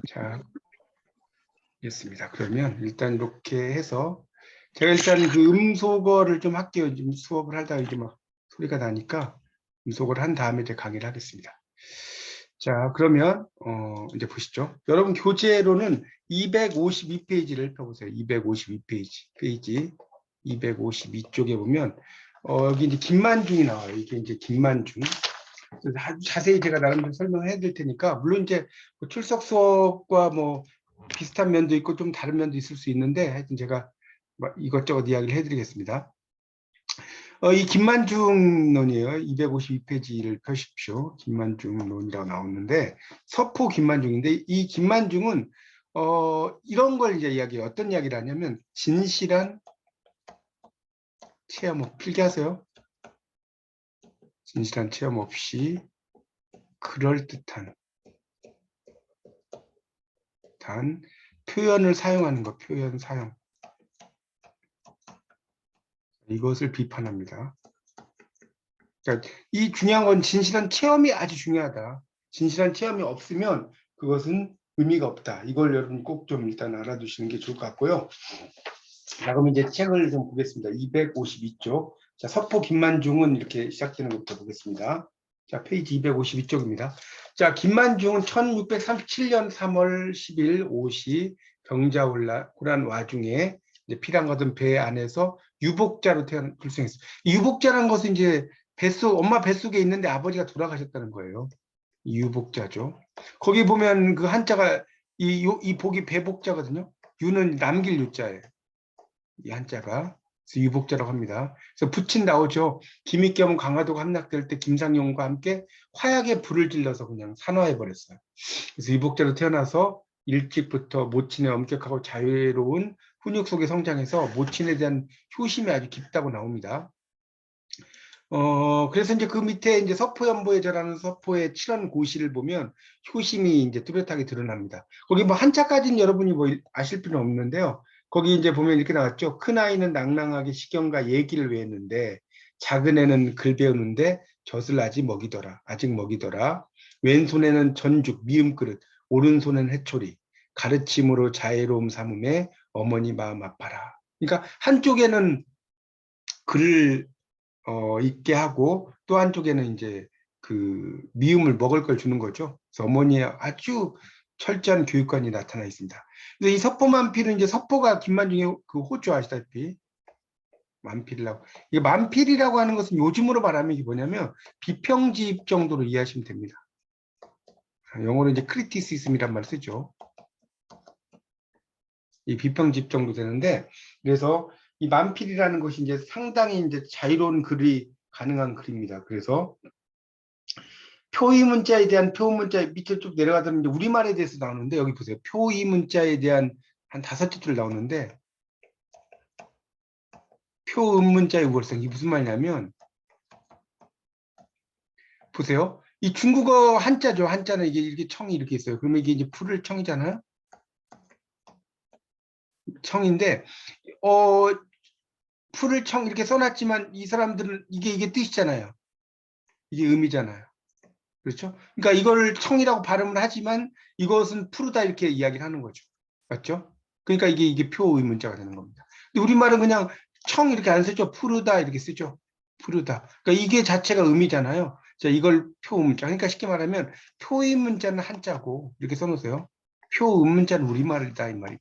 자, 됐습니다. 그러면 일단 이렇게 해서 제가 일단 그 음소거를 좀 할게요. 지금 수업을 하다가 이제 막 소리가 나니까 음소거를 한 다음에 이제 강의를 하겠습니다. 자, 그러면 이제 보시죠. 여러분 교재로는 252페이지를 펴보세요. 252페이지 252쪽에 보면 여기 이제 김만중이 나와요. 이게 이제 김만중. 그래서 아주 자세히 제가 나름대로 설명해 드릴 테니까, 물론 이제 뭐 출석 수업과 뭐 비슷한 면도 있고 좀 다른 면도 있을 수 있는데, 하여튼 제가 이것저것 이야기를 해드리겠습니다. 이 김만중론이에요. 252페이지를 펴십시오. 김만중론이라고 나오는데, 서포 김만중인데, 이 김만중은 이런 걸 이제 이야기해요. 어떤 이야기를 하냐면, 진실한 체험 필기하세요. 진실한 체험 없이 그럴듯한 표현을 사용하는 것, 표현 사용. 이것을 비판합니다. 그러니까 이 중요한 건 진실한 체험이 아주 중요하다. 진실한 체험이 없으면 그것은 의미가 없다. 이걸 여러분 꼭 좀 일단 알아두시는 게 좋을 것 같고요. 자, 그럼 이제 책을 좀 보겠습니다. 252쪽. 자, 서포 김만중은 이렇게 시작되는 것부터 보겠습니다. 자, 페이지 252쪽입니다. 자, 김만중은 1637년 3월 10일 오시 병자호란 와중에 이제 피랑 거둔 배 안에서 유복자로 불생했어요. 유복자라는 것은 이제 엄마 뱃속에 있는데 아버지가 돌아가셨다는 거예요. 유복자죠. 거기 보면 그 한자가 이 복이 배복자거든요. 유는 남길 유자예요. 이 한자가. 그래서 유복자라고 합니다. 그래서 부친 나오죠. 김익겸은 강화도가 함락될 때 김상용과 함께 화약에 불을 질러서 그냥 산화해버렸어요. 그래서 유복자로 태어나서 일찍부터 모친의 엄격하고 자유로운 훈육 속에 성장해서 모친에 대한 효심이 아주 깊다고 나옵니다. 그래서 이제 그 밑에 이제 서포연보의 절하는 서포의 칠원고시를 보면 효심이 이제 뚜렷하게 드러납니다. 거기 뭐 한자까지는 여러분이 뭐 아실 필요는 없는데요. 거기 이제 보면 이렇게 나왔죠. 큰 아이는 낭낭하게 식경과 얘기를 외웠는데 작은 애는 글 배우는데 젖을 아직 먹이더라. 왼손에는 전죽, 미음 그릇, 오른손에는 해초리. 가르침으로 자애로움 삼음에 어머니 마음 아파라. 그러니까 한쪽에는 글을 있게 하고 또 한쪽에는 이제 그 미음을 먹을 걸 주는 거죠. 그래서 어머니의 아주 철저한 교육관이 나타나 있습니다. 그래서 이 서포만필은 이제 서포가 김만중의 그 호주 아시다시피 만필이라고. 이 만필이라고 하는 것은 요즘으로 말하면 이게 뭐냐면 비평집 정도로 이해하시면 됩니다. 영어로 이제 크리티시즘이란 말 쓰죠. 이 비평집 정도 되는데, 그래서 이 만필이라는 것이 이제 상당히 이제 자유로운 글이 가능한 글입니다. 그래서 표의 문자에 대한 표음 문자 밑에 쭉 내려가면 이제 우리말에 대해서 나오는데, 여기 보세요. 표의 문자에 대한 한 5줄 나오는데, 표음 문자의 우월성, 이게 무슨 말이냐면, 보세요. 이 중국어 한자죠. 한자는 이게 청이 이렇게 있어요. 그러면 이게 이제 풀을 청이잖아요. 청인데, 풀을 청 이렇게 써놨지만 이 사람들은 이게 뜻이잖아요. 이게 의미잖아요. 그렇죠? 그러니까 이걸 청이라고 발음을 하지만 이것은 푸르다 이렇게 이야기를 하는 거죠. 맞죠? 그러니까 이게 표의 문자가 되는 겁니다. 근데 우리말은 그냥 청 이렇게 안 쓰죠. 푸르다 이렇게 쓰죠. 푸르다. 그러니까 이게 자체가 의미잖아요. 자, 이걸 표의 문자. 그러니까 쉽게 말하면 표의 문자는 한자고 이렇게 써놓으세요. 표의 문자는 우리말이다 이 말이에요.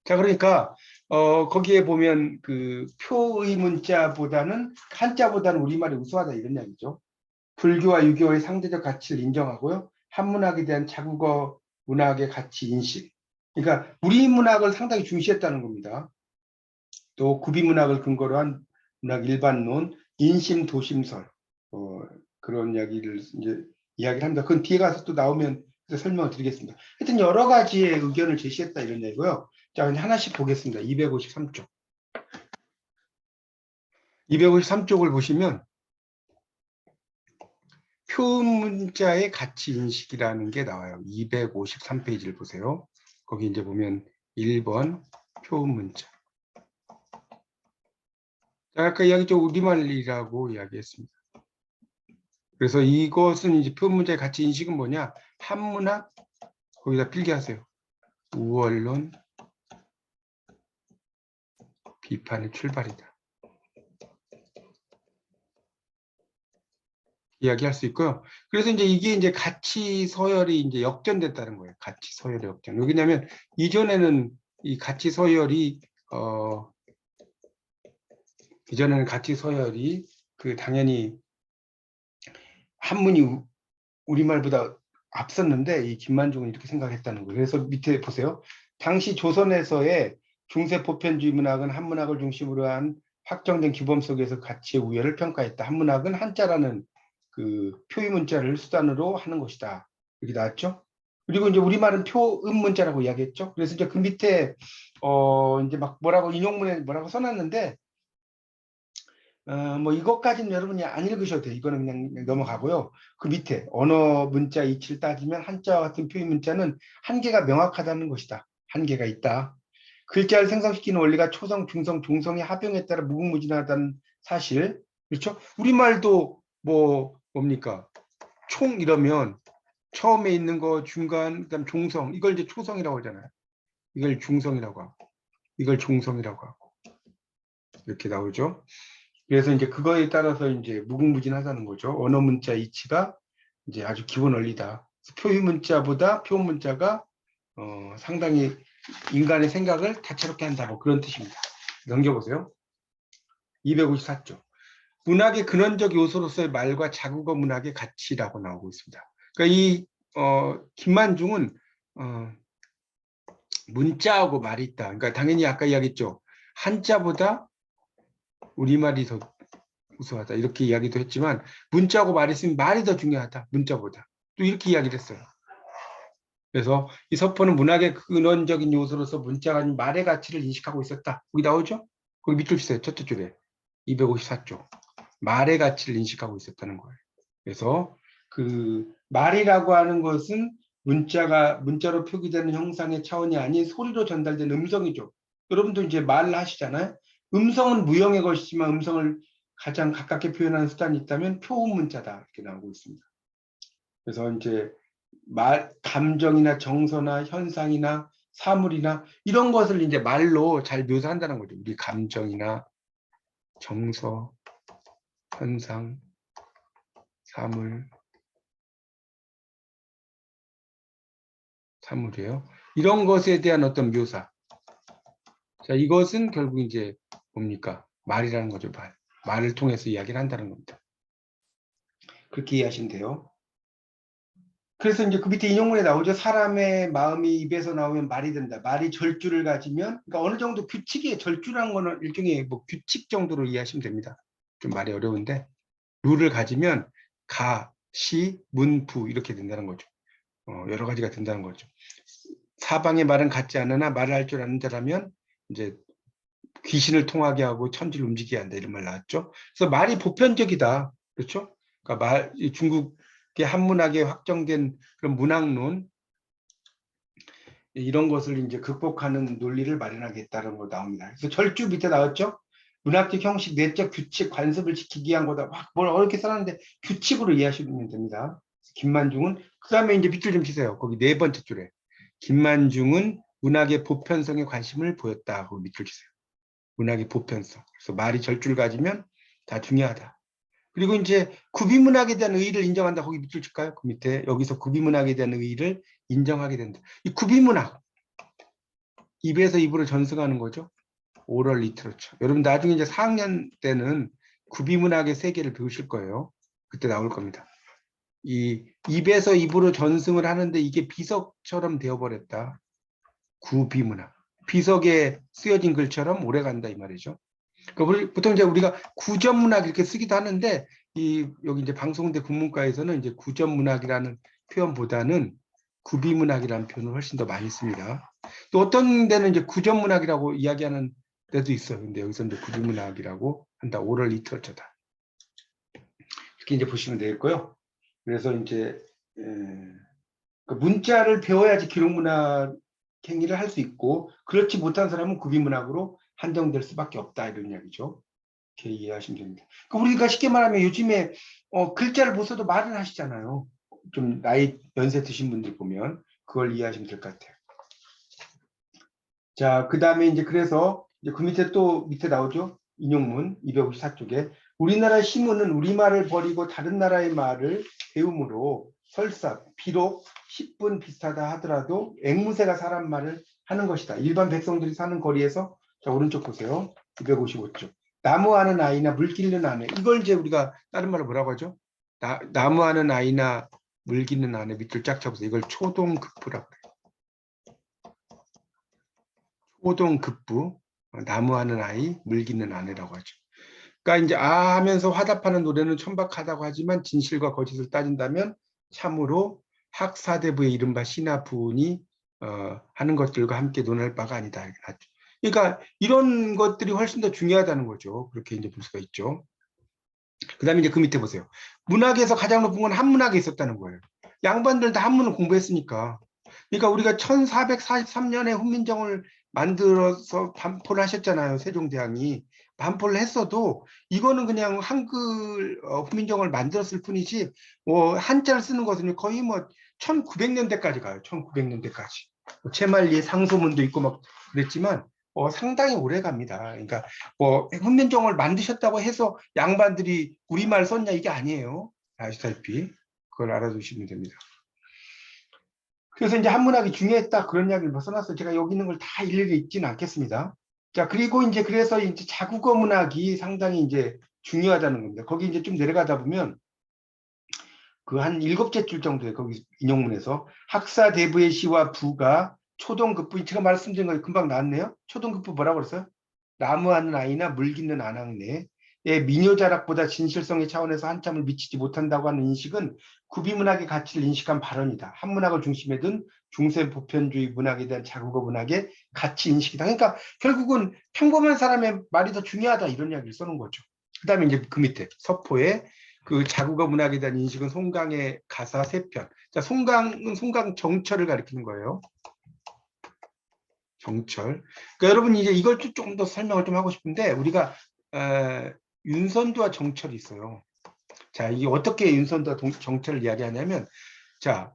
자, 그러니까 거기에 보면 그 표의 문자보다는 한자보다는 우리말이 우수하다 이런 이야기죠. 불교와 유교의 상대적 가치를 인정하고요. 한문학에 대한 자국어 문학의 가치 인식. 그러니까 우리 문학을 상당히 중시했다는 겁니다. 또 구비문학을 근거로 한 문학 일반론, 인심 도심설 그런 이야기를 이제 이야기를 합니다. 그건 뒤에 가서 또 나오면 설명을 드리겠습니다. 하여튼 여러 가지의 의견을 제시했다 이런 얘기고요. 자, 하나씩 보겠습니다. 253쪽. 253쪽을 보시면 표문자의 가치 인식이라는 게 나와요. 253페이지를 보세요. 거기 이제 보면 1번 표문자. 아까 이야기죠. 우리말이라고 이야기했습니다. 그래서 이것은 이제 표문자의 가치 인식은 뭐냐? 한문학, 거기다 필기하세요. 우언론 비판의 출발이다. 이야기할 수 있고요. 그래서 이제 이게 이제 가치 서열이 이제 역전됐다는 거예요. 가치 서열의 역전. 왜냐하면 이전에는 이 가치 서열이 이전에는 가치 서열이 당연히 한문이 우리말보다 앞섰는데 이 김만중은 이렇게 생각했다는 거예요. 그래서 밑에 보세요. 당시 조선에서의 중세 보편주의 문학은 한문학을 중심으로 한 확정된 규범 속에서 가치의 우열을 평가했다. 한문학은 한자라는 그 표의 문자를 수단으로 하는 것이다. 이렇게 나왔죠. 그리고 이제 우리말은 표음 문자라고 이야기했죠. 그래서 이제 그 밑에 이제 막 뭐라고 인용문에 뭐라고 써놨는데 뭐 이것까지는 여러분이 안 읽으셔도 돼요. 이거는 그냥 넘어가고요. 그 밑에 언어 문자 이치를 따지면 한자와 같은 표의 문자는 한계가 명확하다는 것이다. 한계가 있다. 글자를 생성시키는 원리가 초성, 중성, 종성의 합용에 따라 무궁무진하다는 사실. 그렇죠? 우리말도 뭡니까? 총 이러면 처음에 있는 거 중간, 그다음 종성, 이걸 이제 초성이라고 하잖아요. 이걸 중성이라고 하고, 이걸 종성이라고 하고. 이렇게 나오죠. 그래서 이제 그거에 따라서 이제 무궁무진하다는 거죠. 언어 문자 이치가 이제 아주 기본 원리다. 표의 문자보다 표음 문자가 상당히 인간의 생각을 다채롭게 한다. 뭐 그런 뜻입니다. 넘겨보세요. 254조. 문학의 근원적 요소로서의 말과 자국어 문학의 가치라고 나오고 있습니다. 그러니까 이 김만중은 문자하고 말이 있다. 그러니까 당연히 아까 이야기했죠. 한자보다 우리말이 더 우수하다. 이렇게 이야기도 했지만 문자하고 말이 있으면 말이 더 중요하다. 문자보다. 또 이렇게 이야기를 했어요. 그래서 이 서포는 문학의 근원적인 요소로서 문자가 아닌 말의 가치를 인식하고 있었다. 거기 나오죠? 거기 밑줄 치세요. 첫째 줄에. 254조. 말의 가치를 인식하고 있었다는 거예요. 그래서 그 말이라고 하는 것은 문자로 표기되는 형상의 차원이 아닌 소리로 전달된 음성이죠. 여러분도 이제 말을 하시잖아요. 음성은 무형의 것이지만 음성을 가장 가깝게 표현하는 수단이 있다면 표음 문자다. 이렇게 나오고 있습니다. 그래서 이제 감정이나 정서나 현상이나 사물이나 이런 것을 이제 말로 잘 묘사한다는 거죠. 우리 감정이나 정서, 현상, 사물이에요. 이런 것에 대한 어떤 묘사. 자, 이것은 결국 이제 뭡니까? 말이라는 거죠, 말. 말을 통해서 이야기를 한다는 겁니다. 그렇게 이해하시면 돼요. 그래서 이제 그 밑에 인용문에 나오죠. 사람의 마음이 입에서 나오면 말이 된다. 말이 절주를 가지면, 그러니까 어느 정도 규칙의 절주라는 거는 일종의 뭐 규칙 정도로 이해하시면 됩니다. 좀 말이 어려운데, 룰을 가지면 가, 시, 문, 부 이렇게 된다는 거죠. 여러 가지가 된다는 거죠. 사방의 말은 같지 않으나 말을 할 줄 아는 자라면 이제 귀신을 통하게 하고 천지를 움직이게 한다 이런 말 나왔죠. 그래서 말이 보편적이다. 그렇죠? 그러니까 중국의 한문학에 확정된 그런 문학론 이런 것을 이제 극복하는 논리를 마련하겠다는 거 나옵니다. 그래서 절주 밑에 나왔죠. 문학적 형식, 내적 규칙, 관습을 지키기 위한 거다. 뭘 어렵게 써놨는데 규칙으로 이해하시면 됩니다. 김만중은 그 다음에 이제 밑줄 좀 치세요. 거기 네 번째 줄에 김만중은 문학의 보편성에 관심을 보였다 하고 밑줄 치세요. 문학의 보편성. 그래서 말이 절주를 가지면 다 중요하다. 그리고 이제 구비문학에 대한 의의를 인정한다. 거기 밑줄 칠까요? 그 밑에 여기서 구비문학에 대한 의의를 인정하게 된다. 이 구비문학 입에서 입으로 전승하는 거죠. 오럴 리터처. 여러분 나중에 이제 4학년 때는 구비문학의 세계를 배우실 거예요. 그때 나올 겁니다. 이 입에서 입으로 전승을 하는데 이게 비석처럼 되어버렸다. 구비문학. 비석에 쓰여진 글처럼 오래 간다 이 말이죠. 그러니까 보통 이제 우리가 구전문학 이렇게 쓰기도 하는데 여기 이제 방송대 국문과에서는 이제 구전문학이라는 표현보다는 구비문학이라는 표현을 훨씬 더 많이 씁니다. 또 어떤 데는 이제 구전문학이라고 이야기하는 데도 있어요. 근데 여기서 이제 구비문학이라고 한다. 오럴 리터처다. 이렇게 이제 보시면 되겠고요. 그래서 이제 그 문자를 배워야지 기록문학 행위를 할 수 있고 그렇지 못한 사람은 구비문학으로 한정될 수밖에 없다 이런 이야기죠. 이렇게 이해하시면 됩니다. 그러니까 우리가 쉽게 말하면 요즘에 글자를 못 써도 말을 하시잖아요. 좀 나이 연세 드신 분들 보면 그걸 이해하시면 될 것 같아요. 자, 그 다음에 이제 그래서 이제 그 밑에 또 밑에 나오죠. 인용문 254쪽에 우리나라 시문은 우리말을 버리고 다른 나라의 말을 배움으로 설사 비록 10분 비슷하다 하더라도 앵무새가 사람 말을 하는 것이다. 일반 백성들이 사는 거리에서 자, 오른쪽 보세요. 255쪽. 나무하는 아이나 물 기르는 아내. 이걸 이제 우리가 다른 말로 뭐라고 하죠? 나무하는 아이나 물 기르는 아내 밑줄 쫙 쳐보세요. 이걸 초동급부라고 해요. 초동급부. 나무하는 아이, 물 기르는 아내라고 하죠. 그러니까 이제 아 하면서 화답하는 노래는 천박하다고 하지만 진실과 거짓을 따진다면 참으로 학사대부의 이른바 신화 부운이 하는 것들과 함께 논할 바가 아니다. 이렇게 나죠. 그러니까 이런 것들이 훨씬 더 중요하다는 거죠. 그렇게 이제 볼 수가 있죠. 그 다음에 이제 그 밑에 보세요. 문학에서 가장 높은 건 한문학에 있었다는 거예요. 양반들 다 한문을 공부했으니까. 그러니까 우리가 1443년에 훈민정음을 만들어서 반포를 하셨잖아요. 세종대왕이. 반포를 했어도 이거는 그냥 한글 훈민정음을 만들었을 뿐이지 뭐 한자를 쓰는 것은 거의 뭐 1900년대까지 가요. 1900년대까지. 채말리에 상소문도 있고 막 그랬지만 상당히 오래 갑니다. 그러니까 뭐 훈민정음을 만드셨다고 해서 양반들이 우리말 썼냐 이게 아니에요. 아시다시피 그걸 알아두시면 됩니다. 그래서 이제 한문학이 중요했다 그런 이야기를 뭐 써놨어요. 제가 여기 있는 걸 다 일일이 읽지는 않겠습니다. 자, 그리고 이제 그래서 이제 자국어 문학이 상당히 이제 중요하다는 겁니다. 거기 이제 좀 내려가다 보면 그 한 7째 줄 정도에 거기 인용문에서 학사대부의 시와 부가 초동급부, 제가 말씀드린 거 금방 나왔네요. 초동급부 뭐라고 그랬어요? 나무하는 아이나 물 깃는 아낙네의 미녀자락보다 진실성의 차원에서 한참을 미치지 못한다고 하는 인식은 구비문학의 가치를 인식한 발언이다. 한문학을 중심에 둔 중세 보편주의 문학에 대한 자국어 문학의 가치 인식이다. 그러니까 결국은 평범한 사람의 말이 더 중요하다 이런 이야기를 써놓은 거죠. 그 다음에 이제 그 밑에 서포에 그 자국어 문학에 대한 인식은 송강의 가사 3편. 자, 송강은 송강 정철을 가리키는 거예요. 정철. 그러니까 여러분 이제 이걸 좀 더 설명을 좀 하고 싶은데 우리가 윤선두와 정철이 있어요. 자, 이게 어떻게 윤선두와 정철을 이야기하냐면 자,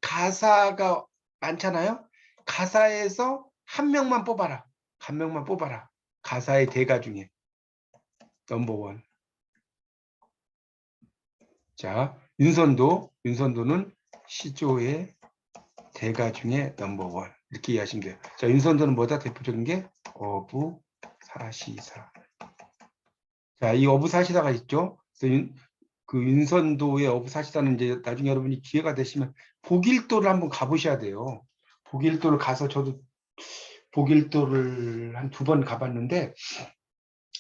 가사가 많잖아요. 가사에서 한 명만 뽑아라. 한 명만 뽑아라. 가사의 대가 중에 넘버원. 자, 윤선도는 시조의 대가 중에 넘버원. 이렇게 이해하시면 돼요. 자, 윤선도는 뭐다? 대표적인 게 어부사시사. 자, 이 어부사시다가 있죠. 그래서 그 윤선도의 어부사시다는 이제 나중에 여러분이 기회가 되시면 보길도를 한번 가보셔야 돼요. 보길도를 가서 저도 보길도를 한 2번 가봤는데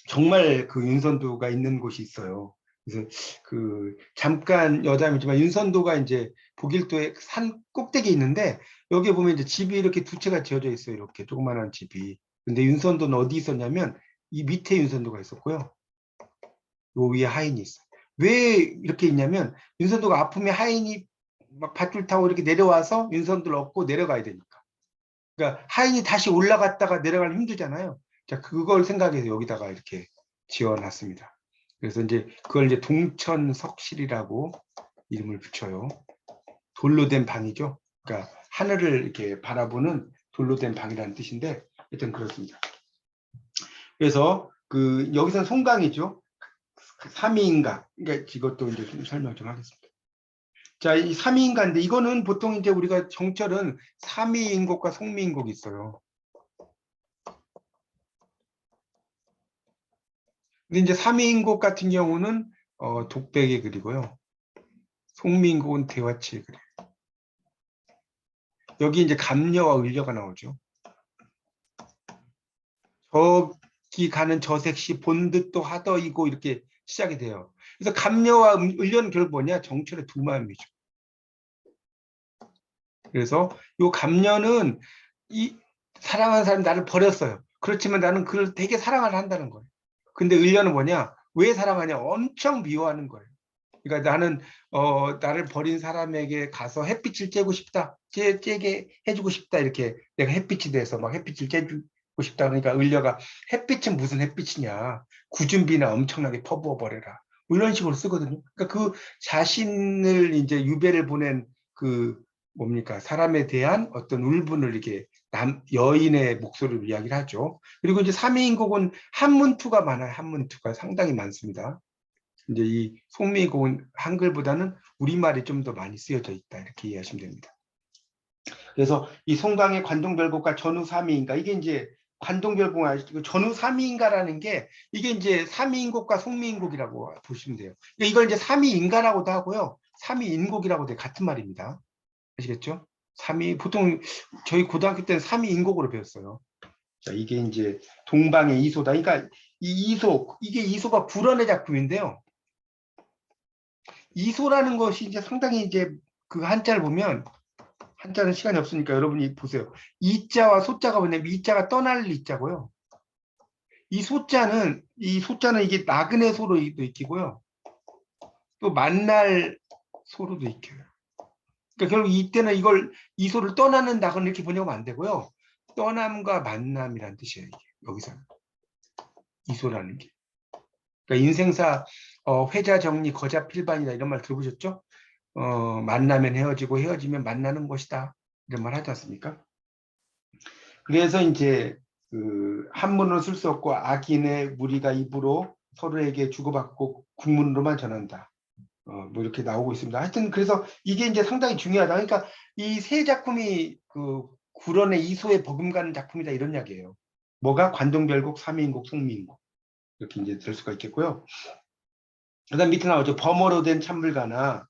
정말 그 윤선도가 있는 곳이 있어요. 그래서 그 잠깐 여담이지만 윤선도가 이제 보길도의 산 꼭대기에 있는데 여기 보면 이제 집이 이렇게 2채가 지어져 있어요. 이렇게 조그마한 집이. 근데 윤선도는 어디 있었냐면 이 밑에 윤선도가 있었고요. 요 위에 하인이 있어요. 왜 이렇게 있냐면 윤선도가 아프면 하인이 막 밧줄 타고 이렇게 내려와서 윤선도를 얻고 내려가야 되니까. 그러니까 하인이 다시 올라갔다가 내려가면 힘들잖아요. 자, 그걸 생각해서 여기다가 이렇게 지어놨습니다. 그래서 이제 그걸 이제 동천석실이라고 이름을 붙여요. 돌로 된 방이죠. 그러니까 하늘을 이렇게 바라보는 돌로 된 방이라는 뜻인데 하여튼 그렇습니다. 그래서 그 여기서는 송강이죠. 삼위인가. 그러니까 이것도 이제 좀 설명 좀 하겠습니다. 자, 이 삼위인가인데 이거는 보통 이제 우리가 정철은 삼위인곡과 송미인곡이 있어요. 근데 이제 삼위인곡 같은 경우는 독백의 글이고요. 송미인곡은 대화치의 글이에요. 여기 이제 감녀와 을녀가 나오죠. 저기 가는 저색시 본듯도 하더이고 이렇게 시작이 돼요. 그래서 감녀와 을녀는 결국 뭐냐? 정철의 두 마음이죠. 그래서 이 감녀는 이 사랑하는 사람이 나를 버렸어요. 그렇지만 나는 그를 되게 사랑을 한다는 거예요. 근데 을녀는 뭐냐? 왜 사랑하냐? 엄청 미워하는 거예요. 그러니까 나는 나를 버린 사람에게 가서 햇빛을 쬐고 싶다. 쬐게 해주고 싶다. 이렇게 내가 햇빛이 돼서 막 햇빛을 쬐주고 싶다. 그러니까 을녀가 햇빛은 무슨 햇빛이냐. 구준비나 엄청나게 퍼부어 버려라. 뭐 이런 식으로 쓰거든요. 그러니까 그 자신을 이제 유배를 보낸 그 뭡니까? 사람에 대한 어떤 울분을 이렇게 여인의 목소리로 이야기를 하죠. 그리고 이제 삼위인곡은 한문투가 많아요. 한문투가 상당히 많습니다. 이제 이 송미곡은 한글보다는 우리말이 좀 더 많이 쓰여져 있다. 이렇게 이해하시면 됩니다. 그래서 이 송강의 관동별곡과 전후삼위인가 이게 이제 관동별곡 아시죠? 전후삼위인가라는 게 이게 이제 삼위인곡과 송미인곡이라고 보시면 돼요. 이걸 이제 삼위인가라고도 하고요. 삼위인곡이라고도 돼요. 같은 말입니다. 아시겠죠? 보통 저희 고등학교 때는 삼위인곡으로 배웠어요. 자, 이게 이제 동방의 이소다. 그러니까 이게 이소가 불언의 작품인데요. 이소라는 것이 이제 상당히 이제 그 한자를 보면 한자는 시간이 없으니까 여러분이 보세요. 이자와 소자가 뭐냐면 이자가 떠날 이자고요. 이 소자는 이게 나그네 소로 익히고요. 또 만날 소로도 익혀요. 그러니까 결국 이때는 이 소를 떠나는 나그네 이렇게 번역하면 안 되고요. 떠남과 만남이란 뜻이에요. 이게 여기서는 이소라는 게. 그러니까 인생사 회자 정리 거자 필반이다 이런 말 들어보셨죠? 만나면 헤어지고 헤어지면 만나는 것이다 이런 말 하지 않습니까? 그래서 이제 그 한문으로 쓸 수 없고 악인의 무리가 입으로 서로에게 주고받고 국문으로만 전한다. 뭐 이렇게 나오고 있습니다. 하여튼 그래서 이게 이제 상당히 중요하다. 그러니까 이 세 작품이 그 구런의 이소에 버금가는 작품이다 이런 이야기예요. 뭐가 관동별곡, 삼위인곡, 송미인곡 이렇게 이제 될 수가 있겠고요. 그다음 밑에 나오죠. 범어로 된 찬물가나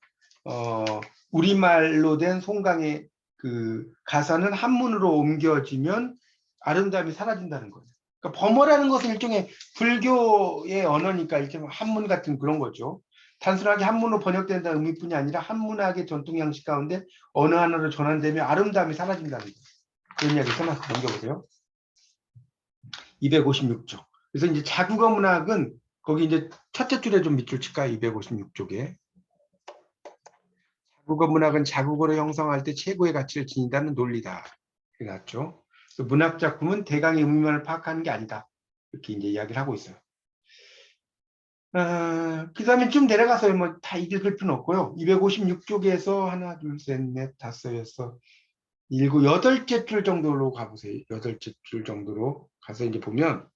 우리말로 된 송강의 그 가사는 한문으로 옮겨지면 아름다움이 사라진다는 거예요. 그러니까 범어라는 것은 일종의 불교의 언어니까 일종의 한문 같은 그런 거죠. 단순하게 한문으로 번역된다는 의미뿐이 아니라 한문학의 전통 양식 가운데 어느 하나로 전환되면 아름다움이 사라진다는 거예요. 그런 이야기 써놨어요. 넘겨보세요. 256쪽. 그래서 이제 자국어 문학은 거기 이제 첫째 줄에 좀 밑줄 칠까요? 256쪽에. 자국어 문학은 자국어로 형성할 때 최고의 가치를 지닌다는 논리다. 이렇게 나왔죠. 문학 작품은 대강의 의미만을 파악하는 게 아니다. 이렇게 이제 이야기를 하고 있어요. 그 다음에 좀 내려가서 뭐 다 읽을 필요는 없고요. 256쪽에서 하나, 둘, 셋, 넷, 다섯, 여섯, 일곱, 여덟째 줄 정도로 가보세요. 여덟째 줄 정도로 가서 이제 보면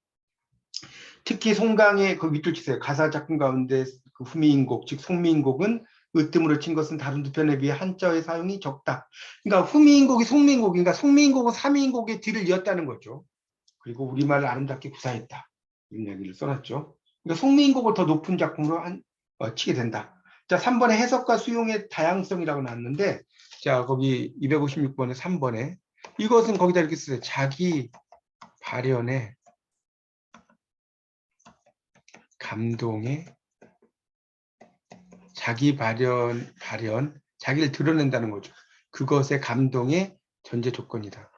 특히 송강의 그 밑줄 치세요. 가사 작품 가운데 그 후미인곡, 즉 송미인곡은 으뜸으로 친 것은 다른 두 편에 비해 한자의 사용이 적다. 그러니까 후미인곡이 송미인곡, 그러니까 송미인곡은 삼위인곡의 뒤를 이었다는 거죠. 그리고 우리말을 아름답게 구사했다. 이런 이야기를 써놨죠. 그러니까 송미인곡을 더 높은 작품으로 치게 된다. 자, 3번에 해석과 수용의 다양성이라고 나왔는데, 자, 거기 256번에 3번에 이것은 거기다 이렇게 쓰세요. 자기 발현의 감동의 자기 자기를 드러낸다는 거죠. 그것의 감동의 전제 조건이다.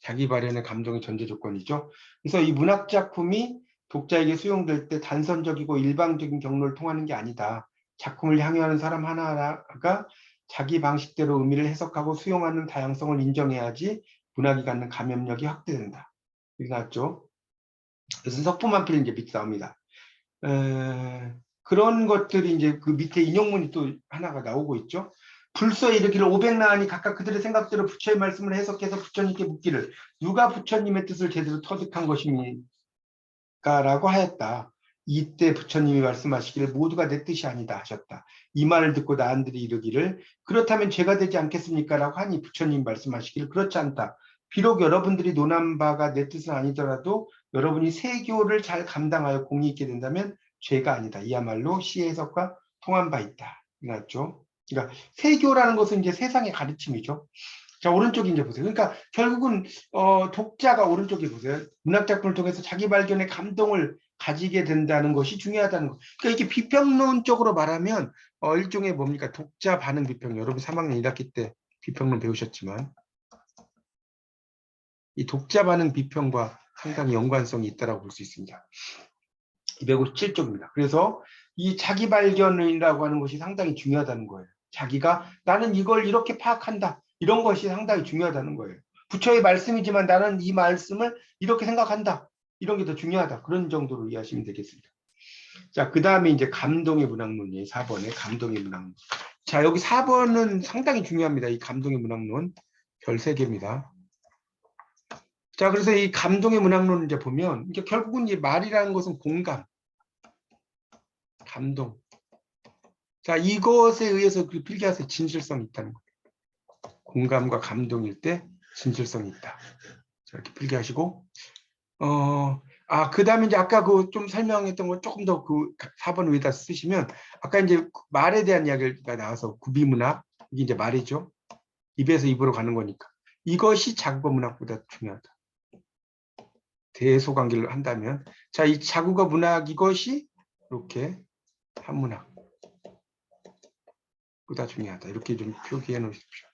자기 발현의 감동의 전제 조건이죠. 그래서 이 문학 작품이 독자에게 수용될 때 단선적이고 일방적인 경로를 통하는 게 아니다. 작품을 향유하는 사람 하나하나가 자기 방식대로 의미를 해석하고 수용하는 다양성을 인정해야지 문학이 갖는 감염력이 확대된다. 이게 나왔죠. 그래서 석품한필이 이제 밑에 나옵니다. 그런 것들이 이제 그 밑에 인용문이 또 하나가 나오고 있죠. 불서 이르기를 500나하니 각각 그들의 생각대로 부처의 말씀을 해석해서 부처님께 묻기를 누가 부처님의 뜻을 제대로 터득한 것입니까? 라고 하였다. 이때 부처님이 말씀하시기를 모두가 내 뜻이 아니다 하셨다. 이 말을 듣고 나한들이 이르기를 그렇다면 죄가 되지 않겠습니까? 라고 하니 부처님이 말씀하시기를 그렇지 않다. 비록 여러분들이 논한 바가 내 뜻은 아니더라도 여러분이 세교를 잘 감당하여 공이 있게 된다면 죄가 아니다. 이야말로 시의 해석과 통한 바 있다. 이랬죠. 그러니까 세교라는 것은 이제 세상의 가르침이죠. 자, 오른쪽에 이제 보세요. 그러니까 결국은 독자가 오른쪽에 보세요. 문학 작품을 통해서 자기 발견의 감동을 가지게 된다는 것이 중요하다는 거. 그러니까 이게 비평론적으로 말하면 일종의 뭡니까? 독자 반응 비평. 여러분 3학년 1학기 때 비평론 배우셨지만 이 독자 반응 비평과 상당히 연관성이 있다고 볼 수 있습니다. 257쪽입니다. 그래서 이 자기 발견이라고 하는 것이 상당히 중요하다는 거예요. 자기가 나는 이걸 이렇게 파악한다. 이런 것이 상당히 중요하다는 거예요. 부처의 말씀이지만 나는 이 말씀을 이렇게 생각한다. 이런 게 더 중요하다. 그런 정도로 이해하시면 되겠습니다. 자, 그 다음에 이제 감동의 문학론이에요. 4번에 감동의 문학론. 자, 여기 4번은 상당히 중요합니다. 이 감동의 문학론. 별 3개입니다. 자, 그래서 이 감동의 문학론을 이제 보면, 이게 결국은 이 말이라는 것은 공감, 감동. 자, 이것에 의해서 그 필기하세요. 진실성이 있다는 거예요. 공감과 감동일 때 진실성이 있다. 자, 이렇게 필기하시고, 그 다음에 이제 아까 그 좀 설명했던 거 조금 더 그 4번 위에다 쓰시면, 아까 이제 말에 대한 이야기가 나와서 구비문학, 이게 이제 말이죠. 입에서 입으로 가는 거니까. 이것이 자국어 문학보다 중요하다. 대소관계를 한다면. 자, 이 자국어 문학 이것이 이렇게 한문학보다 중요하다. 이렇게 좀 표기해 놓으십시오.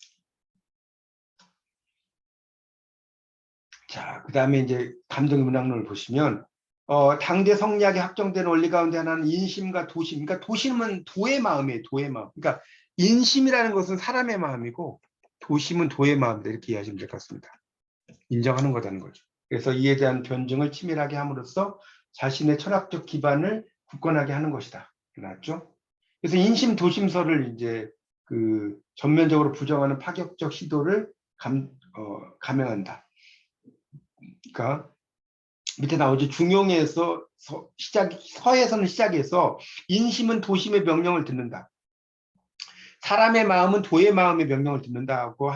자, 그 다음에 이제 감동의 문학론을 보시면, 당대 성리학에 확정된 원리 가운데 하나는 인심과 도심. 그러니까 도심은 도의 마음이에요. 도의 마음. 그러니까 인심이라는 것은 사람의 마음이고 도심은 도의 마음이다. 이렇게 이해하시면 될 것 같습니다. 인정하는 거라는 거죠. 그래서 이에 대한 변증을 치밀하게 함으로써 자신의 철학적 기반을 굳건하게 하는 것이다. 나왔죠? 그래서 인심 도심설을 이제 그 전면적으로 부정하는 파격적 시도를 감행한다. 그러니까 밑에 나오죠. 중용에서 서에서는 시작해서 인심은 도심의 명령을 듣는다. 사람의 마음은 도의 마음의 명령을 듣는다고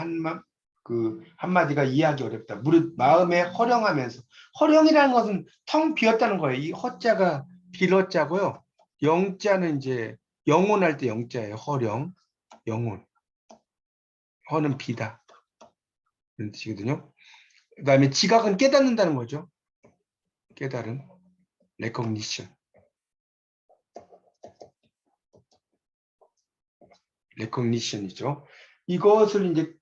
한마디가 이해하기 어렵다. 무릇 마음에 허령하면서. 허령이라는 것은 텅 비었다는 거예요. 이 허자가 빌어자고요. 영자는 이제 영혼할 때 영자예요. 허령, 영혼. 허는 비다. 이런 뜻이거든요. 그 다음에 지각은 깨닫는다는 거죠. 깨달음, recognition. recognition이죠. 이것을 이제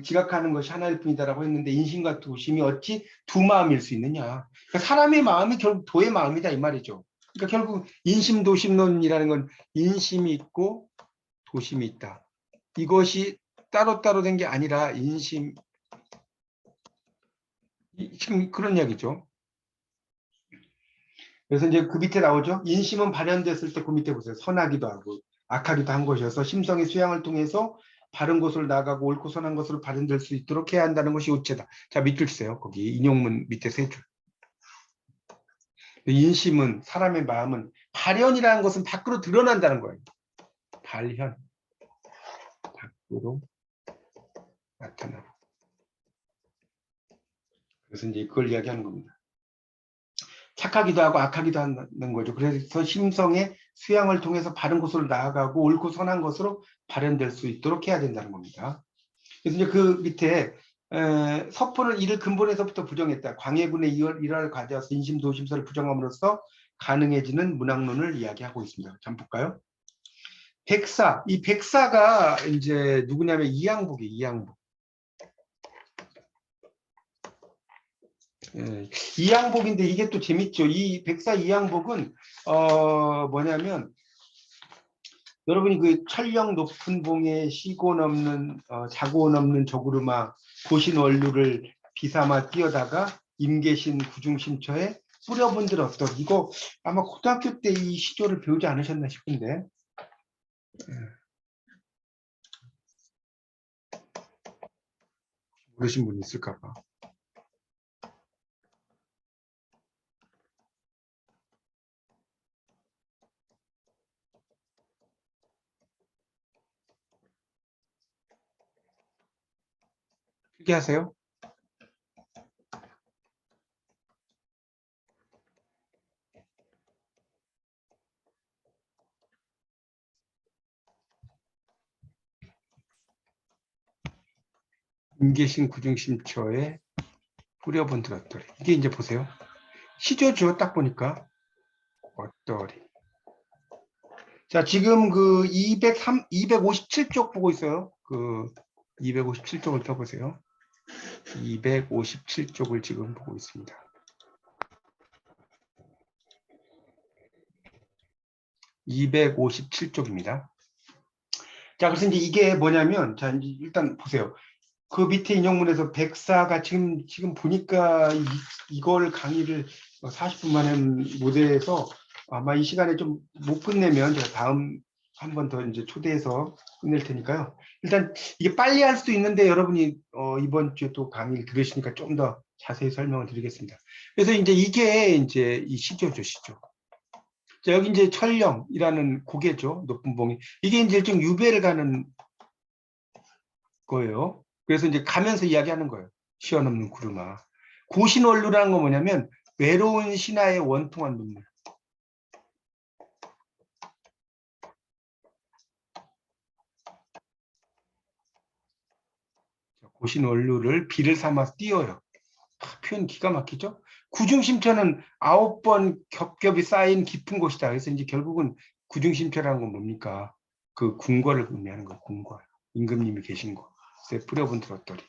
지각하는 것이 하나일 뿐이다라고 했는데 인심과 도심이 어찌 두 마음일 수 있느냐. 그러니까 사람의 마음이 결국 도의 마음이다 이 말이죠. 그러니까 결국 인심 도심론이라는 건 인심이 있고 도심이 있다. 이것이 따로따로 된 게 아니라 인심 지금 그런 이야기죠. 그래서 이제 그 밑에 나오죠. 인심은 발현됐을 때 그 밑에 보세요. 선하기도 하고 악하기도 한 것이어서 심성의 수양을 통해서 바른 곳을 나가고 옳고 선한 것으로 발현될 수 있도록 해야 한다는 것이 우체다. 자, 밑줄 주세요. 거기 인용문 밑에 3줄. 인심은 사람의 마음은 발현이라는 것은 밖으로 드러난다는 거예요. 발현. 밖으로 나타나고. 그래서 이제 그걸 이야기하는 겁니다. 착하기도 하고 악하기도 하는 거죠. 그래서 심성의 수양을 통해서 바른 곳으로 나아가고 옳고 선한 것으로 발현될 수 있도록 해야 된다는 겁니다. 그래서 이제 그 밑에 석포는 이를 근본에서부터 부정했다. 광해군의 일화를 가져와서 인심도심설을 부정함으로써 가능해지는 문학론을 이야기하고 있습니다. 잠깐 볼까요? 백사, 이 백사가 이제 누구냐면 이양복이에요. 이양복. 이양복인데 이게 또 재밌죠. 이 백사 이양복은 뭐냐면 여러분이 그 철령 높은 봉에 시곤 없는 자고원 없는 저구르마 고신 원루를 비삼아 뛰어다가 임계신 구중심처에 뿌려본들 어떠. 이거 아마 고등학교 때 이 시조를 배우지 않으셨나 싶은데 모르신 분 있을까 봐. 필기하세요. 임계신 구중심처에 뿌려본들 어떠리. 이게 이제 보세요. 시조죠. 딱 보니까 어떠리. 자, 지금 그 257쪽 보고 있어요. 그 257쪽을 펴보세요. 257쪽을 지금 보고 있습니다. (257쪽입니다) 자, 그래서 이제 이게 뭐냐면, 자, 이제 일단 보세요. 그 밑에 인용문에서 백사가 지금 보니까 이걸 강의를 40분 만에 무대에서 아마 이 시간에 좀 못 끝내면 제가 다음 한 번 더 이제 초대해서 끝낼 테니까요. 일단 이게 빨리 할 수도 있는데 여러분이 이번 주에 또 강의를 들으시니까 좀 더 자세히 설명을 드리겠습니다. 그래서 이제 이게 이제 이 시조죠, 시조. 자, 여기 이제 철령이라는 고개죠, 높은 봉이. 이게 이제 일종 유배를 가는 거예요. 그래서 이제 가면서 이야기하는 거예요. 시원 없는 구름아. 고신원루라는 건 뭐냐면 외로운 신하의 원통한 눈물. 고신원루를 비를 삼아서 띄어요. 표현 기가 막히죠? 구중심처는 9번 겹겹이 쌓인 깊은 곳이다. 그래서 이제 결국은 구중심처라는 건 뭡니까? 그 궁궐을 의미하는 거, 궁궐. 임금님이 계신 곳. 뿌려본 들었더리.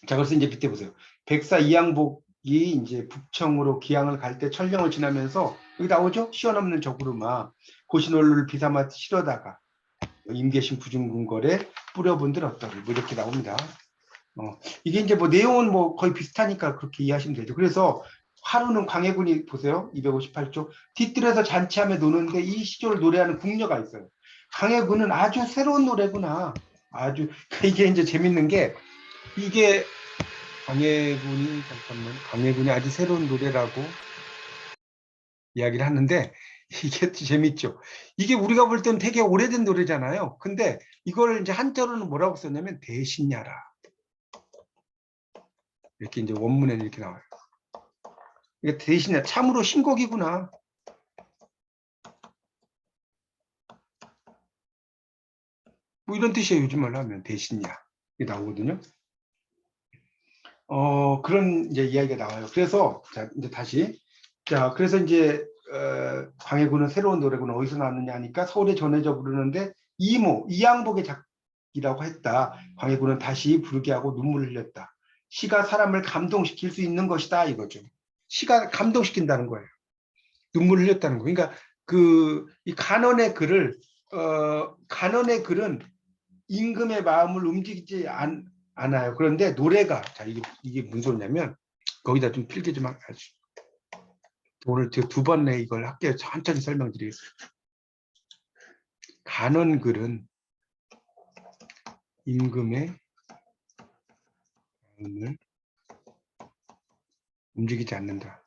자, 그래서 이제 밑에 보세요. 백사 이양복이 이제 북청으로 기양을 갈 때 철령을 지나면서 여기 나오죠? 시원없는 저구르마 고신원루를 비삼아 실어다가 임계신 구중궁궐에 뿌려본들 어떠를 뭐 이렇게 나옵니다. 이게 이제 뭐 내용은 뭐 거의 비슷하니까 그렇게 이해하시면 되죠. 그래서 하루는 광해군이 보세요. 258조 뒤뜰에서 잔치하며 노는데 이 시조를 노래하는 궁녀가 있어요. 광해군은 아주 새로운 노래구나. 아주 이게 이제 재밌는 게 이게 광해군이 아주 새로운 노래라고 이야기를 하는데 이게 재밌죠. 이게 우리가 볼 때는 되게 오래된 노래잖아요. 근데 이걸 이제 한자로는 뭐라고 썼냐면 대신야라. 이렇게 이제 원문에는 이렇게 나와요. 이게 대신야, 참으로 신곡이구나. 뭐 이런 뜻이에요. 요즘 말로 하면 대신야. 이게 나오거든요. 그런 이제 이야기가 나와요. 그래서 자, 이제 다시 자, 그래서 이제 광해군은 새로운 노래군 어디서 나왔느냐 하니까 서울에 전해져 부르는데 이모 이양복의 작이라고 했다. 광해군은 다시 부르게 하고 눈물을 흘렸다. 시가 사람을 감동시킬 수 있는 것이다 이거죠. 시가 감동시킨다는 거예요. 눈물을 흘렸다는 거. 그러니까 이 간언의 글은 임금의 마음을 움직이지 않아요. 그런데 노래가 자 이게 무슨 소리냐면 거기다 좀 필기 좀 하죠. 오늘 두 번에 이걸 할게요. 천천히 설명드리겠습니다. 간언글은 임금의 마음을 움직이지 않는다.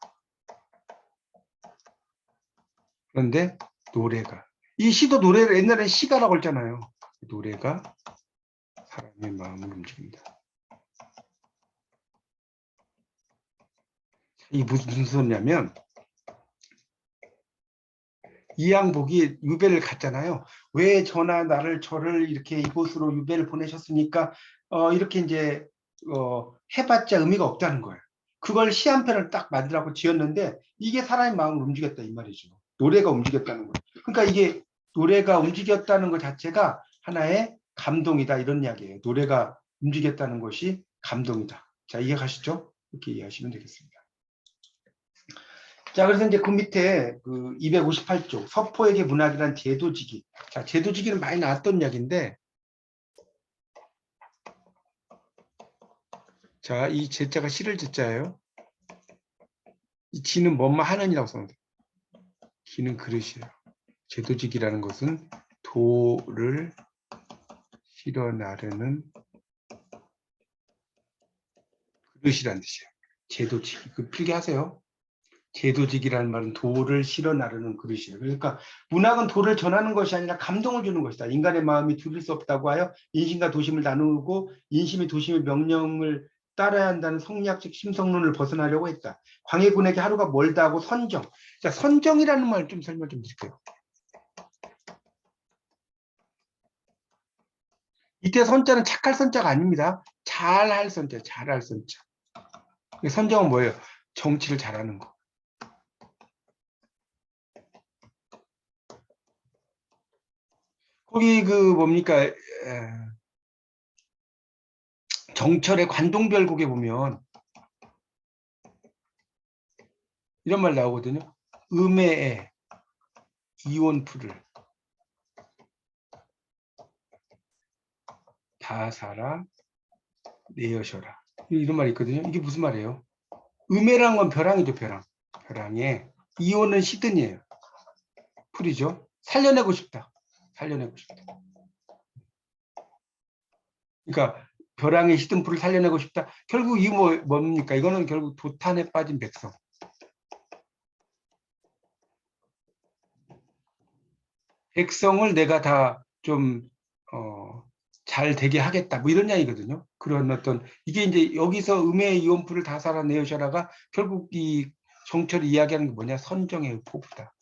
그런데 노래가 이 시도 노래를 옛날에 시가라고 했잖아요. 노래가 사람의 마음을 움직인다. 이 무슨 소리냐면 이양복이 유배를 갔잖아요. 왜 저나 나를 저를 이렇게 이곳으로 유배를 보내셨습니까? 이렇게 이제 해봤자 의미가 없다는 거예요. 그걸 시 한 편을 딱 만들라고 지었는데 이게 사람의 마음을 움직였다 이 말이죠. 노래가 움직였다는 거예요. 그러니까 이게 노래가 움직였다는 것 자체가 하나의 감동이다 이런 이야기예요. 노래가 움직였다는 것이 감동이다. 자, 이해가시죠? 이렇게 이해하시면 되겠습니다. 자, 그래서 이제 그 밑에 그 258쪽 서포에게 문학이란 제도지기. 자, 제도지기는 많이 나왔던 이야기인데, 자, 이 제자가 시를 제자예요. 이 지는 뭐뭐 하는이라고 써놓습니다. 기는 그릇이에요. 제도지기라는 것은 도를 실어 나르는 그릇이라는 뜻이에요. 제도지기. 그 필기하세요. 제도직이라는 말은 도를 실어 나르는 그릇이에요. 그러니까 문학은 도를 전하는 것이 아니라 감동을 주는 것이다. 인간의 마음이 두릴 수 없다고 하여 인심과 도심을 나누고 인심이 도심의 명령을 따라야 한다는 성리학적 심성론을 벗어나려고 했다. 광해군에게 하루가 멀다 하고 선정. 자, 선정이라는 말 좀 설명 좀 드릴게요. 이때 선자는 착할 선자가 아닙니다. 잘할 선자, 잘할 선자. 선정은 뭐예요? 정치를 잘하는 거. 거기 그 뭡니까 정철의 관동별곡에 보면 이런 말 나오거든요. 음해에 이온풀을 다 살아 내어셔라. 이런 말이 있거든요. 이게 무슨 말이에요? 음해란 건 벼랑이죠, 벼랑. 벼랑에 이온은 시든이에요. 풀이죠. 살려내고 싶다. 살려내고 싶다. 그러니까 벼랑의 시든풀을 살려내고 싶다. 결국 이 뭡니까? 이거는 결국 도탄에 빠진 백성. 백성을 내가 다 좀 잘 되게 하겠다. 뭐 이런 이야기거든요. 그런 어떤 이게 이제 여기서 음의 이원풀을 다 살아내셔라가 결국 이 정철이 이야기하는 게 뭐냐? 선정의 포부다.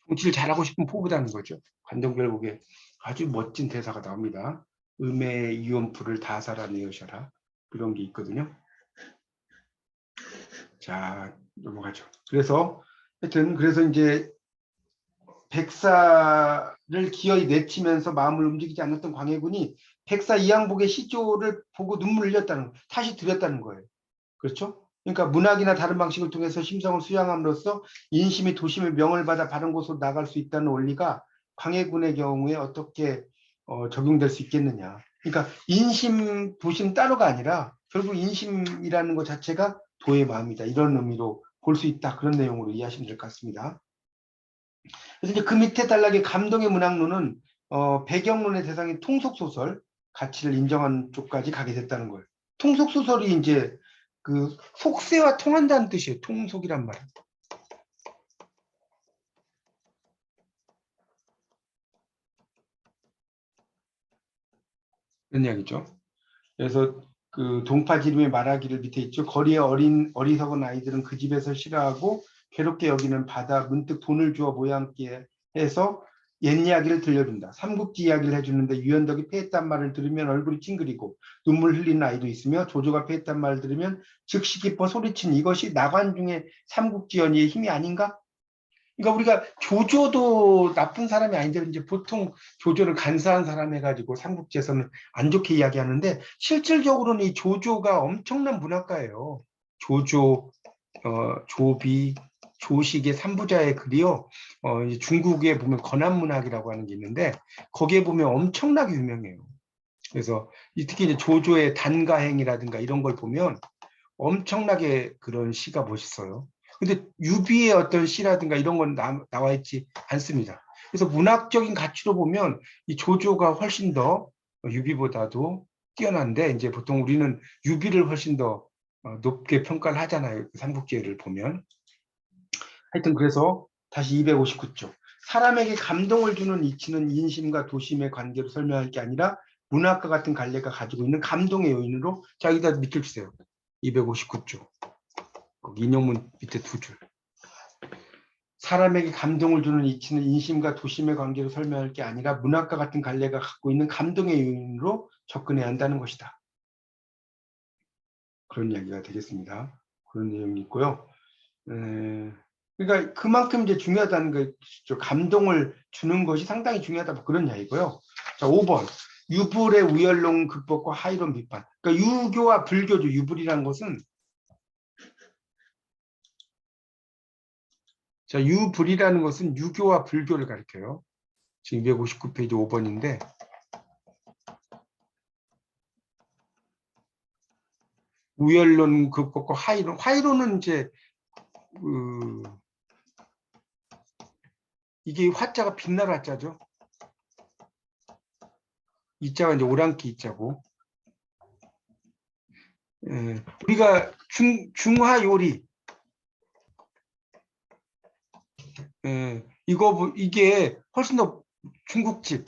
정치를 잘하고 싶은 포부다는 거죠. 관동별곡에 아주 멋진 대사가 나옵니다. 음의 이원풀을 다 살아내셔라. 그런 게 있거든요. 자, 넘어가죠. 그래서 하여튼 그래서 이제 백사를 기어이 내치면서 마음을 움직이지 않았던 광해군이 백사 이항복의 시조를 보고 눈물을 흘렸다는, 다시 드렸다는 거예요. 그렇죠? 그러니까 문학이나 다른 방식을 통해서 심성을 수양함으로써 인심이 도심의 명을 받아 바른 곳으로 나갈 수 있다는 원리가 광해군의 경우에 어떻게 적용될 수 있겠느냐. 그러니까 인심, 도심 따로가 아니라 결국 인심이라는 것 자체가 도의 마음이다. 이런 의미로 볼 수 있다. 그런 내용으로 이해하시면 될 것 같습니다. 그래서 이제 그 밑에 단락의 감동의 문학론은 배경론의 대상인 통속소설 가치를 인정하는 쪽까지 가게 됐다는 거예요. 통속소설이 이제 그 속세와 통한다는 뜻이에요. 통속이란 말은. 그런 이야기죠. 그래서 그 동파지름의 말하기를 밑에 있죠. 거리의 어리석은 아이들은 그 집에서 싫어하고 괴롭게 여기는 바다 문득 돈을 주어 모양께 해서 옛 이야기를 들려준다. 삼국지 이야기를 해주는데 유연덕이 패했단 말을 들으면 얼굴이 찡그리고 눈물 흘리는 아이도 있으며 조조가 패했단 말을 들으면 즉시 기뻐 소리친 이것이 나관중의 삼국지 연의의 힘이 아닌가? 그러니까 우리가 조조도 나쁜 사람이 아닌데 이제 보통 조조를 간사한 사람 해가지고 삼국지에서는 안 좋게 이야기하는데 실질적으로는 이 조조가 엄청난 문학가예요. 조조, 조비, 조식의 삼부자의 글이요. 중국에 보면 건한문학이라고 하는 게 있는데 거기에 보면 엄청나게 유명해요. 그래서 특히 이제 조조의 단가행이라든가 이런 걸 보면 엄청나게 그런 시가 멋있어요. 근데 유비의 어떤 시라든가 이런 건 나와 있지 않습니다. 그래서 문학적인 가치로 보면 이 조조가 훨씬 더 유비보다도 뛰어난데 이제 보통 우리는 유비를 훨씬 더 높게 평가를 하잖아요. 삼국지를 보면. 하여튼 그래서 다시 259쪽. 사람에게 감동을 주는 이치는 인심과 도심의 관계로 설명할 게 아니라 문학과 같은 갈래가 가지고 있는 감동의 요인으로 자 여기다 밑줄 치세요. 259쪽. 인용문 밑에 두 줄. 사람에게 감동을 주는 이치는 인심과 도심의 관계로 설명할 게 아니라 문학과 같은 갈래가 갖고 있는 감동의 요인으로 접근해야 한다는 것이다. 그런 이야기가 되겠습니다. 그런 내용이 있고요. 그러니까 그만큼 이제 중요하다는 거죠. 감동을 주는 것이 상당히 중요하다. 뭐 그런 이야기고요. 자, 5번. 유불의 우열론 극복과 하이론 비판. 그러니까 유교와 불교죠. 유불이라는 것은 자, 유불이라는 것은 유교와 불교를 가리켜요. 지금 259페이지 5번인데 우열론 극복과 하이론. 하이론은 이제 이게 화자가 빛날 화자죠. 이자가 이제 오랑키 이자고. 우리가 중화 요리 이게 훨씬 더 중국집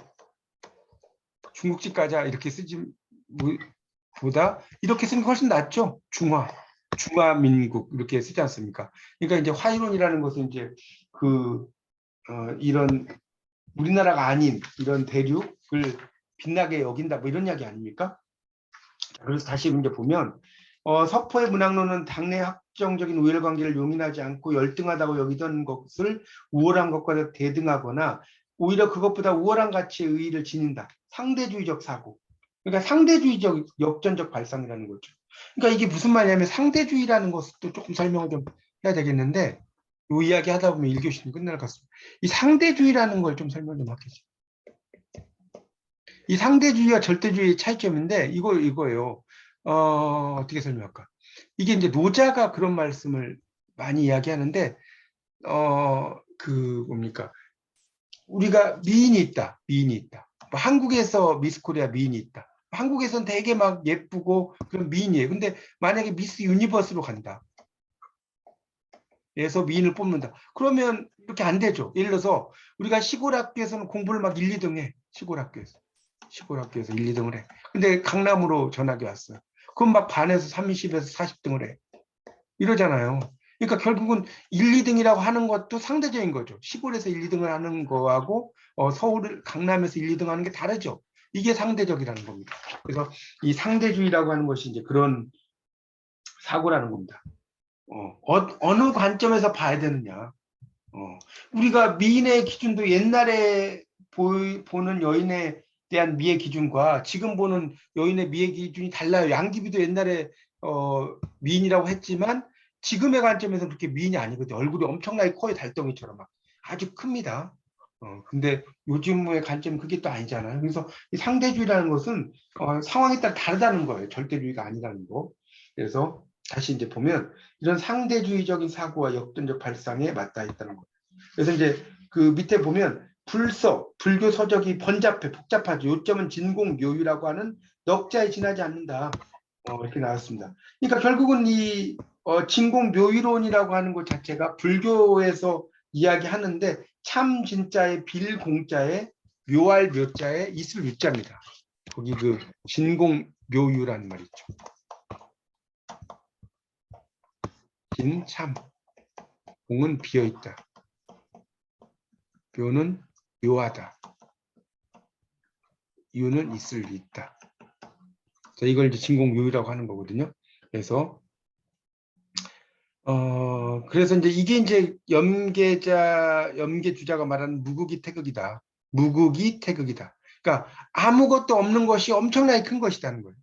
가자 이렇게 쓰지 보다 이렇게 쓰는 게 훨씬 낫죠. 중화민국 이렇게 쓰지 않습니까? 그러니까 이제 화이론이라는 것은 이제 이런 우리나라가 아닌 이런 대륙을 빛나게 여긴다 뭐 이런 이야기 아닙니까? 그래서 다시 이제 보면 서포의 문학론은 당내 확정적인 우열 관계를 용인하지 않고 열등하다고 여기던 것을 우월한 것과 대등하거나 오히려 그것보다 우월한 가치의 의의를 지닌다. 상대주의적 사고. 그러니까 상대주의적 역전적 발상이라는 거죠. 그러니까 이게 무슨 말이냐면 상대주의라는 것도 조금 설명을 좀 해야 되겠는데 이 이야기 하다 보면 1교시는 끝날 것 같습니다. 이 상대주의라는 걸 좀 설명 좀 하겠죠. 이 상대주의와 절대주의의 차이점인데 이거예요. 어떻게 설명할까? 이게 이제 노자가 그런 말씀을 많이 이야기하는데 그 뭡니까? 우리가 미인이 있다. 미인이 있다. 뭐 한국에서 미스 코리아 미인이 있다. 한국에서는 되게 막 예쁘고 그런 미인이에요. 근데 만약에 미스 유니버스로 간다. 에서 미인을 뽑는다. 그러면 이렇게 안 되죠. 예를 들어서 우리가 시골 학교에서는 공부를 막 1, 2등 해. 시골 학교에서. 시골 학교에서 1, 2등을 해. 근데 강남으로 전학이 왔어요. 그럼 막 반에서 30에서 40등을 해. 이러잖아요. 그러니까 결국은 1, 2등이라고 하는 것도 상대적인 거죠. 시골에서 1, 2등을 하는 거하고 서울, 강남에서 1, 2등 하는 게 다르죠. 이게 상대적이라는 겁니다. 그래서 이 상대주의라고 하는 것이 이제 그런 사고라는 겁니다. 어느 관점에서 봐야 되느냐. 우리가 미인의 기준도 옛날에 보는 여인에 대한 미의 기준과 지금 보는 여인의 미의 기준이 달라요. 양귀비도 옛날에 미인이라고 했지만 지금의 관점에서는 그렇게 미인이 아니거든요. 얼굴이 엄청나게 커요. 달덩이처럼 막 아주 큽니다. 근데 요즘의 관점은 그게 또 아니잖아요. 그래서 이 상대주의라는 것은 상황에 따라 다르다는 거예요. 절대주의가 아니라는 거. 그래서 다시 이제 보면 이런 상대주의적인 사고와 역동적 발상에 맞닿아 있다는 거예요. 그래서 이제 그 밑에 보면 불서, 불교 서적이 번잡해, 복잡하죠. 요점은 진공묘유라고 하는 넉자에 지나지 않는다. 이렇게 나왔습니다. 그러니까 결국은 이 진공묘유론이라고 하는 것 자체가 불교에서 이야기하는데 참 진짜의 빌공자에 묘할 묘자에 있을 유자입니다. 거기 그 진공묘유라는 말 있죠. 진참, 공은 비어있다. 묘는 묘하다. 이유는 있을 리 있다. 자, 이걸 이제 진공묘유라고 하는 거거든요. 그래서 그래서 이제 이게 이제 염계주자가 말하는 무극이 태극이다. 무극이 태극이다. 그러니까 아무것도 없는 것이 엄청나게 큰 것이라는 거예요.